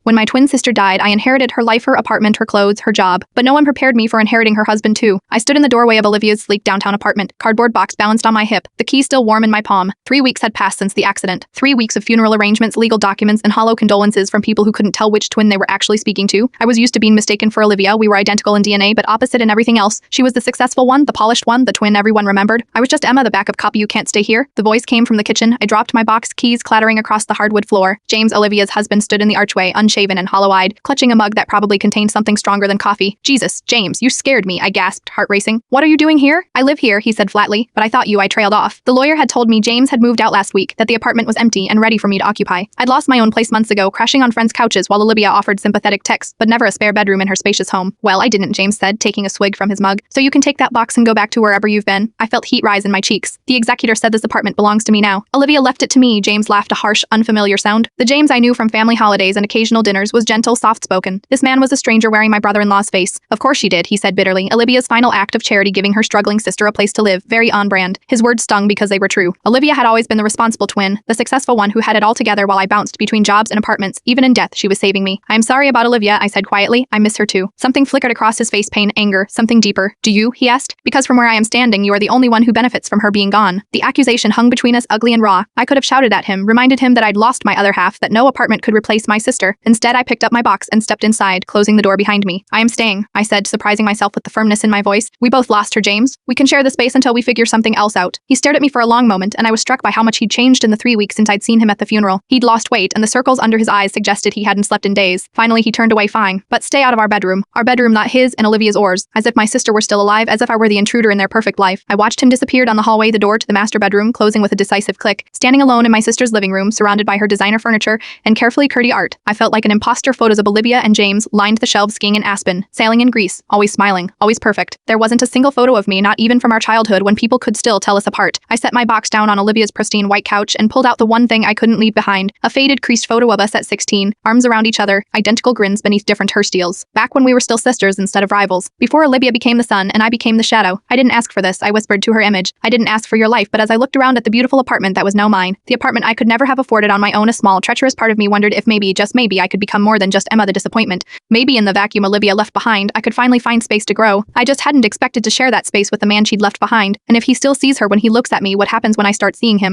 When my twin sister died, I inherited her life, her apartment, her clothes, her job. But no one prepared me for inheriting her husband too. I stood in the doorway of Olivia's sleek downtown apartment, cardboard box balanced on my hip, the key still warm in my palm. 3 weeks had passed since the accident. 3 weeks of funeral arrangements, legal documents, and hollow condolences from people who couldn't tell which twin they were actually speaking to. I was used to being mistaken for Olivia. We were identical in DNA, but opposite in everything else. She was the successful one, the polished one, the twin everyone remembered. I was just Emma, the backup copy. You can't stay here. The voice came from the kitchen. I dropped my box, keys clattering across the hardwood floor. James, Olivia's husband, stood in the archway, unshaven and hollow-eyed, clutching a mug that probably contained something stronger than coffee. Jesus, James, you scared me, I gasped, heart racing. What are you doing here? I live here, he said flatly, but I thought I trailed off. The lawyer had told me James had moved out last week, that the apartment was empty and ready for me to occupy. I'd lost my own place months ago, crashing on friends' couches while Olivia offered sympathetic texts, but never a spare bedroom in her spacious home. Well, I didn't, James said, taking a swig from his mug. So you can take that box and go back to wherever you've been. I felt heat rise in my cheeks. The executor said this apartment belongs to me now. Olivia left it to me, James laughed, a harsh, unfamiliar sound. The James I knew from family holidays and occasional dinners was gentle, soft-spoken. This man was a stranger wearing my brother-in-law's face. Of course she did, he said bitterly. Olivia's final act of charity, giving her struggling sister a place to live, very on brand. His words stung because they were true. Olivia had always been the responsible twin, the successful one who had it all together while I bounced between jobs and apartments. Even in death, she was saving me. I am sorry about Olivia, I said quietly. I miss her too. Something flickered across his face, pain, anger, something deeper. Do you? He asked. Because from where I am standing, you are the only one who benefits from her being gone. The accusation hung between us, ugly and raw. I could have shouted at him, reminded him that I'd lost my other half, that no apartment could replace my sister. Instead, I picked up my box and stepped inside, closing the door behind me. I am staying, I said, surprising myself with the firmness in my voice. We both lost her, James. We can share the space until we figure something else out. He stared at me for a long moment, and I was struck by how much he'd changed in the 3 weeks since I'd seen him at the funeral. He'd lost weight, and the circles under his eyes suggested he hadn't slept in days. Finally, he turned away. Fine, but stay out of our bedroom. Our bedroom, not his and Olivia's ours. As if my sister were still alive, as if I were the intruder in their perfect life. I watched him disappear down the hallway, the door to the master bedroom closing with a decisive click. Standing alone in my sister's living room, surrounded by her designer furniture and carefully curdy art, I felt like an imposter. Photos of Olivia and James lined the shelves, skiing in Aspen, sailing in Greece, always smiling, always perfect. There wasn't a single photo of me, not even from our childhood when people could still tell us apart. I set my box down on Olivia's pristine white couch and pulled out the one thing I couldn't leave behind, a faded, creased photo of us at 16, arms around each other, identical grins beneath different hairstyles. Back when we were still sisters instead of rivals. Before Olivia became the sun and I became the shadow. I didn't ask for this, I whispered to her image. I didn't ask for your life, but as I looked around at the beautiful apartment that was now mine, the apartment I could never have afforded on my own, a small, treacherous part of me wondered if maybe, just maybe, I could become more than just Emma the disappointment. Maybe in the vacuum Olivia left behind, I could finally find space to grow. I just hadn't expected to share that space with the man she'd left behind. And if he still sees her when he looks at me, what happens when I start seeing him?